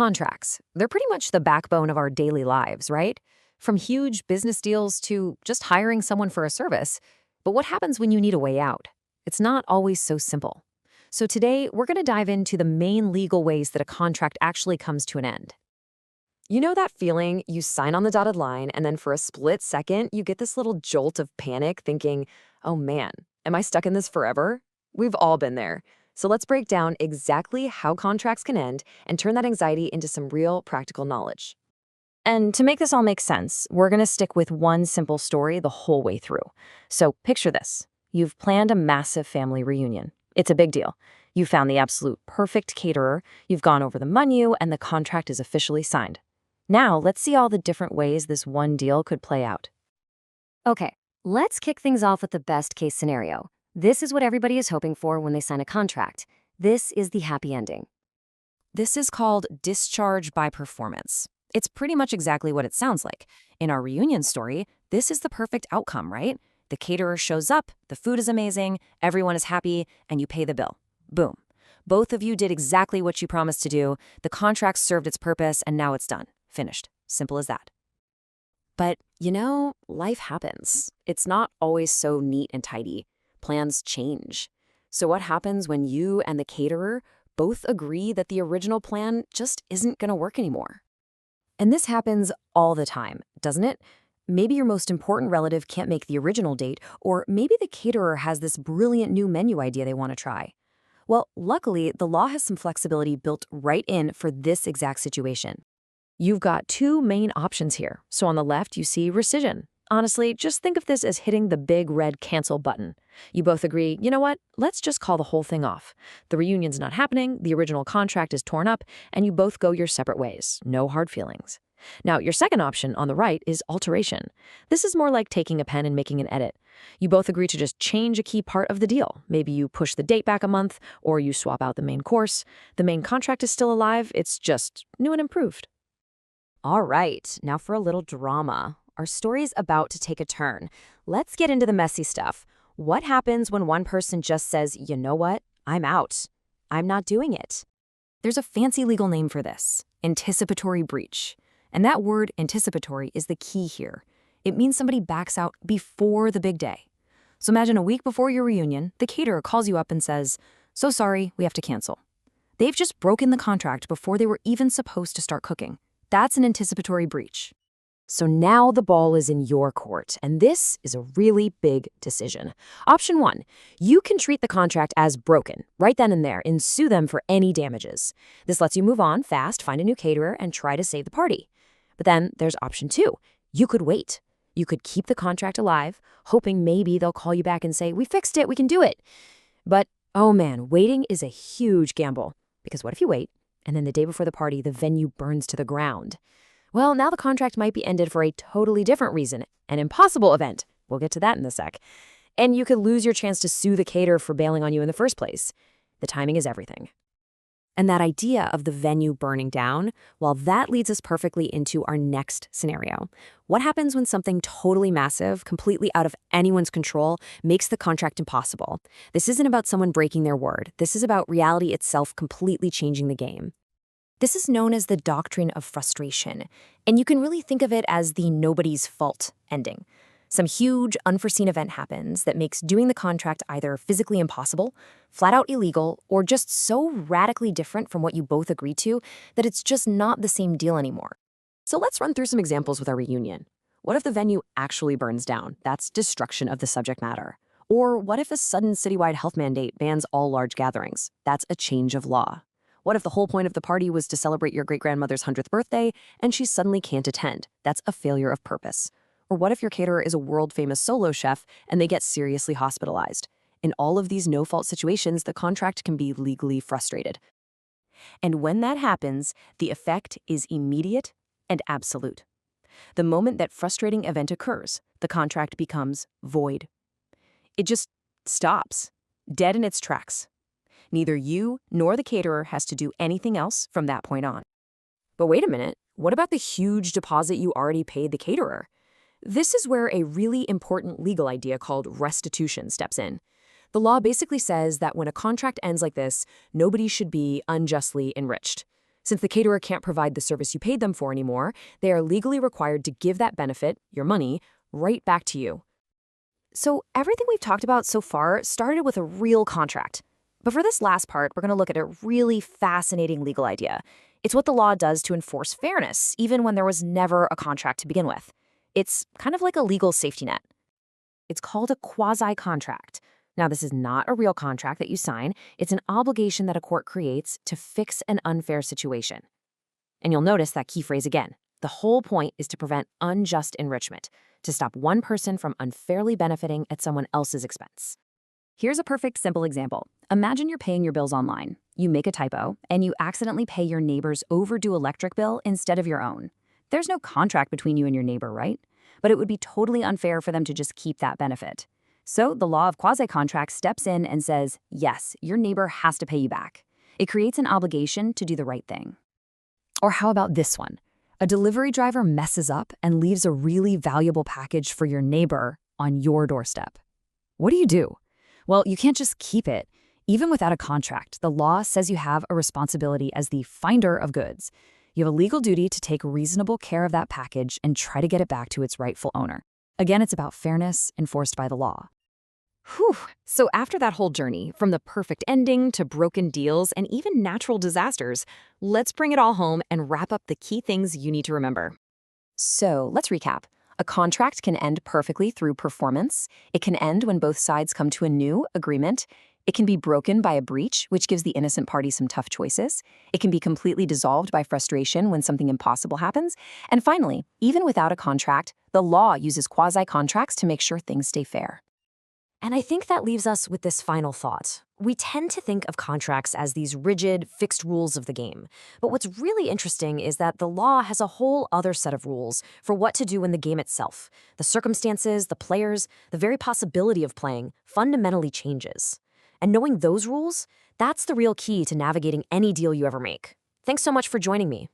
Contracts, they're pretty much the backbone of our daily lives, right? From huge business deals to just hiring someone for a service. But what happens when you need a way out? It's not always so simple. So today, we're going to dive into the main legal ways that a contract actually comes to an end. You know that feeling you sign on the dotted line and then for a split second, you get this little jolt of panic thinking, oh man, am I stuck in this forever? We've all been there. So let's break down exactly how contracts can end and turn that anxiety into some real practical knowledge. And to make this all make sense, we're going to stick with one simple story the whole way through. So picture this. You've planned a massive family reunion. It's a big deal. You found the absolute perfect caterer, you've gone over the menu, and the contract is officially signed. Now, let's see all the different ways this one deal could play out. Okay, let's kick things off with the best case scenario. This is what everybody is hoping for when they sign a contract. This is the happy ending. This is called discharge by performance. It's pretty much exactly what it sounds like. In our reunion story, this is the perfect outcome, right? The caterer shows up, the food is amazing, everyone is happy, and you pay the bill. Boom. Both of you did exactly what you promised to do, the contract served its purpose, and now it's done. Finished. Simple as that. But, life happens. It's not always so neat and tidy. Plans change. So what happens when you and the caterer both agree that the original plan just isn't going to work anymore? And this happens all the time, doesn't it? Maybe your most important relative can't make the original date, or maybe the caterer has this brilliant new menu idea they want to try. Well, luckily, the law has some flexibility built right in for this exact situation. You've got two main options here. So on the left, you see rescission. Honestly, just think of this as hitting the big red cancel button. You both agree, you know what, let's just call the whole thing off. The reunion's not happening, the original contract is torn up, and you both go your separate ways. No hard feelings. Now, your second option on the right is alteration. This is more like taking a pen and making an edit. You both agree to just change a key part of the deal. Maybe you push the date back a month, or you swap out the main course. The main contract is still alive, it's just new and improved. All right, now for a little drama. Our story's about to take a turn. Let's get into the messy stuff. What happens when one person just says, you know what, I'm out. I'm not doing it. There's a fancy legal name for this, anticipatory breach. And that word, anticipatory, is the key here. It means somebody backs out before the big day. So imagine a week before your reunion, the caterer calls you up and says, so sorry, we have to cancel. They've just broken the contract before they were even supposed to start cooking. That's an anticipatory breach. So now the ball is in your court, and this is a really big decision. Option 1, you can treat the contract as broken, right then and there, and sue them for any damages. This lets you move on fast, find a new caterer, and try to save the party. But then there's option 2. You could wait. You could keep the contract alive, hoping maybe they'll call you back and say, we fixed it, we can do it. But, oh man, waiting is a huge gamble. Because what if you wait, and then the day before the party, the venue burns to the ground? Well, now the contract might be ended for a totally different reason, an impossible event. We'll get to that in a sec. And you could lose your chance to sue the caterer for bailing on you in the first place. The timing is everything. And that idea of the venue burning down, well, that leads us perfectly into our next scenario. What happens when something totally massive, completely out of anyone's control, makes the contract impossible? This isn't about someone breaking their word. This is about reality itself completely changing the game. This is known as the doctrine of frustration, and you can really think of it as the nobody's fault ending. Some huge, unforeseen event happens that makes doing the contract either physically impossible, flat out illegal, or just so radically different from what you both agreed to that it's just not the same deal anymore. So let's run through some examples with our reunion. What if the venue actually burns down? That's destruction of the subject matter. Or what if a sudden citywide health mandate bans all large gatherings? That's a change of law. What if the whole point of the party was to celebrate your great-grandmother's 100th birthday and she suddenly can't attend? That's a failure of purpose. Or what if your caterer is a world-famous solo chef and they get seriously hospitalized? In all of these no-fault situations, the contract can be legally frustrated. And when that happens, the effect is immediate and absolute. The moment that frustrating event occurs, the contract becomes void. It just stops, dead in its tracks. Neither you nor the caterer has to do anything else from that point on. But wait a minute, what about the huge deposit you already paid the caterer? This is where a really important legal idea called restitution steps in. The law basically says that when a contract ends like this, nobody should be unjustly enriched. Since the caterer can't provide the service you paid them for anymore, they are legally required to give that benefit, your money, right back to you. So everything we've talked about so far started with a real contract. But for this last part, we're going to look at a really fascinating legal idea. It's what the law does to enforce fairness, even when there was never a contract to begin with. It's kind of like a legal safety net. It's called a quasi-contract. Now, this is not a real contract that you sign. It's an obligation that a court creates to fix an unfair situation. And you'll notice that key phrase again. The whole point is to prevent unjust enrichment, to stop one person from unfairly benefiting at someone else's expense. Here's a perfect simple example. Imagine you're paying your bills online. You make a typo, and you accidentally pay your neighbor's overdue electric bill instead of your own. There's no contract between you and your neighbor, right? But it would be totally unfair for them to just keep that benefit. So the law of quasi-contract steps in and says, yes, your neighbor has to pay you back. It creates an obligation to do the right thing. Or how about this one? A delivery driver messes up and leaves a really valuable package for your neighbor on your doorstep. What do? Well, you can't just keep it. Even without a contract, the law says you have a responsibility as the finder of goods. You have a legal duty to take reasonable care of that package and try to get it back to its rightful owner. Again, it's about fairness enforced by the law. Whew. So after that whole journey, from the perfect ending to broken deals and even natural disasters, let's bring it all home and wrap up the key things you need to remember. So let's recap. A contract can end perfectly through performance. It can end when both sides come to a new agreement. It can be broken by a breach, which gives the innocent party some tough choices. It can be completely dissolved by frustration when something impossible happens. And finally, even without a contract, the law uses quasi-contracts to make sure things stay fair. And I think that leaves us with this final thought. We tend to think of contracts as these rigid, fixed rules of the game. But what's really interesting is that the law has a whole other set of rules for what to do in the game itself. The circumstances, the players, the very possibility of playing fundamentally changes. And knowing those rules, that's the real key to navigating any deal you ever make. Thanks so much for joining me.